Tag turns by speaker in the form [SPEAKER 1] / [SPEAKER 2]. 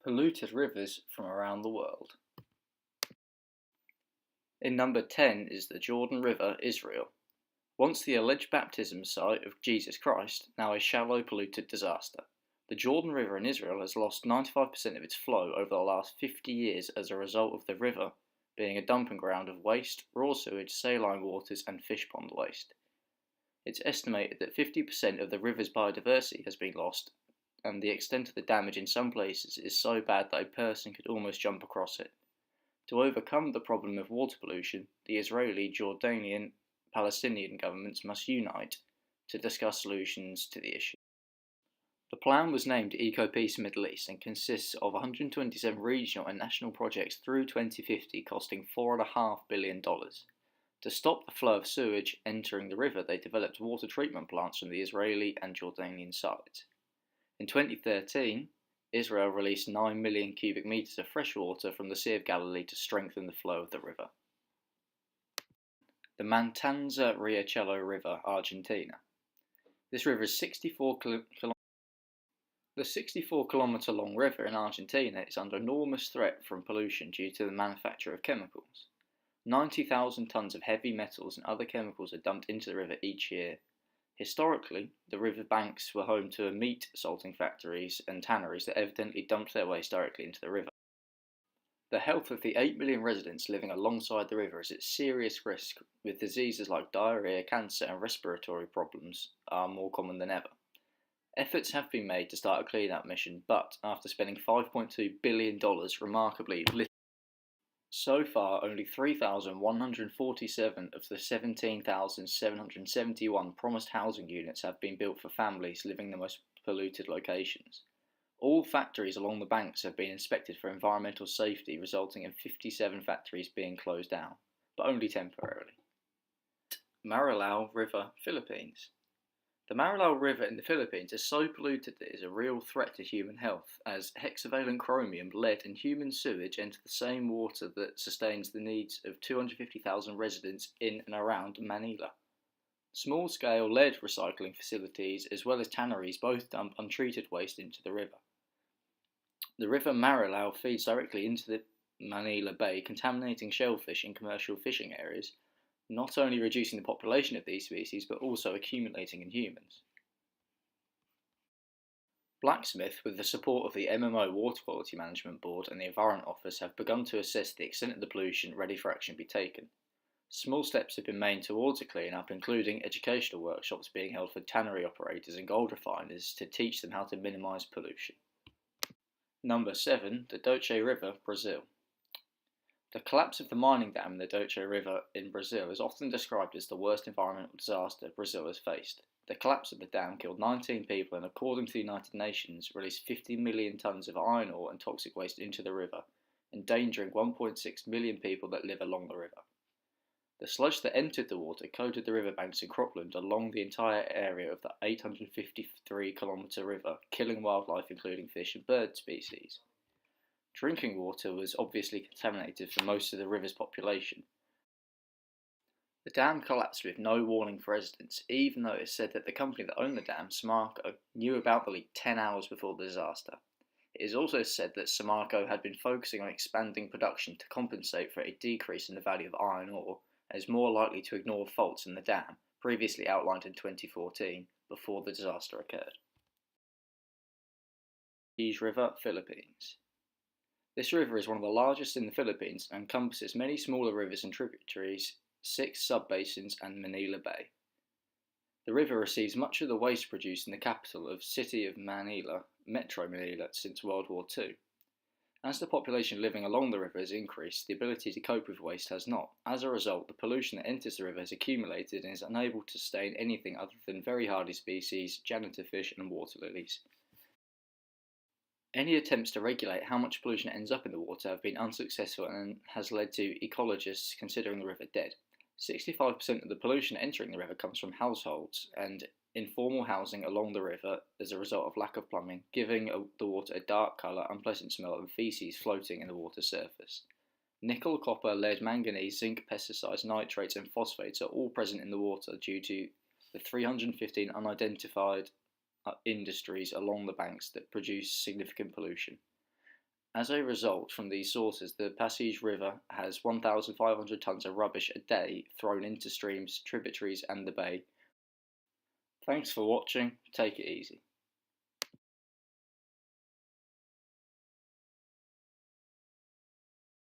[SPEAKER 1] Polluted rivers from around the world. In number 10 is the Jordan River, Israel. Once the alleged baptism site of Jesus Christ, now a shallow polluted disaster. The Jordan River in Israel has lost 95% of its flow over the last 50 years as a result of the river being a dumping ground of waste, raw sewage, saline waters and fish pond waste. It's estimated that 50% of the river's biodiversity has been lost, and the extent of the damage in some places is so bad that a person could almost jump across it. To overcome the problem of water pollution, the Israeli, Jordanian, Palestinian governments must unite to discuss solutions to the issue. The plan was named EcoPeace Middle East and consists of 127 regional and national projects through 2050 costing $4.5 billion. To stop the flow of sewage entering the river, they developed water treatment plants from the Israeli and Jordanian sides. In 2013, Israel released 9 million cubic meters of fresh water from the Sea of Galilee to strengthen the flow of the river. The Matanza-Riachuelo River, Argentina. This river is 64 kilometer long river in Argentina is under enormous threat from pollution due to the manufacture of chemicals. 90,000 tons of heavy metals and other chemicals are dumped into the river each year. Historically, the river banks were home to meat salting factories and tanneries that evidently dumped their waste directly into the river. The health of the 8 million residents living alongside the river is at serious risk, with diseases like diarrhea, cancer and respiratory problems are more common than ever. Efforts have been made to start a clean-up mission, but after spending $5.2 billion, remarkably little. So far, only 3,147 of the 17,771 promised housing units have been built for families living in the most polluted locations. All factories along the banks have been inspected for environmental safety, resulting in 57 factories being closed down, but only temporarily. Marilao River, Philippines. The Marilao River in the Philippines is so polluted that it is a real threat to human health, as hexavalent chromium, lead and human sewage enter the same water that sustains the needs of 250,000 residents in and around Manila. Small-scale lead recycling facilities as well as tanneries both dump untreated waste into the river. The river Marilao feeds directly into the Manila Bay, contaminating shellfish in commercial fishing areas, not only reducing the population of these species but also accumulating in humans. Blacksmith, with the support of the MMO Water Quality Management Board and the Environment Office, have begun to assess the extent of the pollution ready for action be taken. Small steps have been made towards a clean-up, including educational workshops being held for tannery operators and gold refiners to teach them how to minimise pollution. Number 7. The Doce River, Brazil. The collapse of the mining dam in the Doce River in Brazil is often described as the worst environmental disaster Brazil has faced. The collapse of the dam killed 19 people and, according to the United Nations, released 50 million tonnes of iron ore and toxic waste into the river, endangering 1.6 million people that live along the river. The sludge that entered the water coated the riverbanks in cropland along the entire area of the 853-kilometre river, killing wildlife including fish and bird species. Drinking water was obviously contaminated for most of the river's population. The dam collapsed with no warning for residents, even though it is said that the company that owned the dam, Samarco, knew about the leak 10 hours before the disaster. It is also said that Samarco had been focusing on expanding production to compensate for a decrease in the value of iron ore, and is more likely to ignore faults in the dam, previously outlined in 2014, before the disaster occurred. East River, Philippines. This river is one of the largest in the Philippines and encompasses many smaller rivers and tributaries, 6 sub-basins and Manila Bay. The river receives much of the waste produced in the capital of City of Manila, Metro Manila, since World War II. As the population living along the river has increased, the ability to cope with waste has not. As a result, the pollution that enters the river has accumulated and is unable to sustain anything other than very hardy species, janitor fish and water lilies. Any attempts to regulate how much pollution ends up in the water have been unsuccessful and has led to ecologists considering the river dead. 65% of the pollution entering the river comes from households and informal housing along the river as a result of lack of plumbing, giving the water a dark colour, unpleasant smell and faeces floating in the water surface. Nickel, copper, lead, manganese, zinc, pesticides, nitrates and phosphates are all present in the water due to the 315 unidentified industries along the banks that produce significant pollution. As a result from these sources, the Passage River has 1,500 tonnes of rubbish a day thrown into streams, tributaries and the bay. Thanks for watching, take it easy.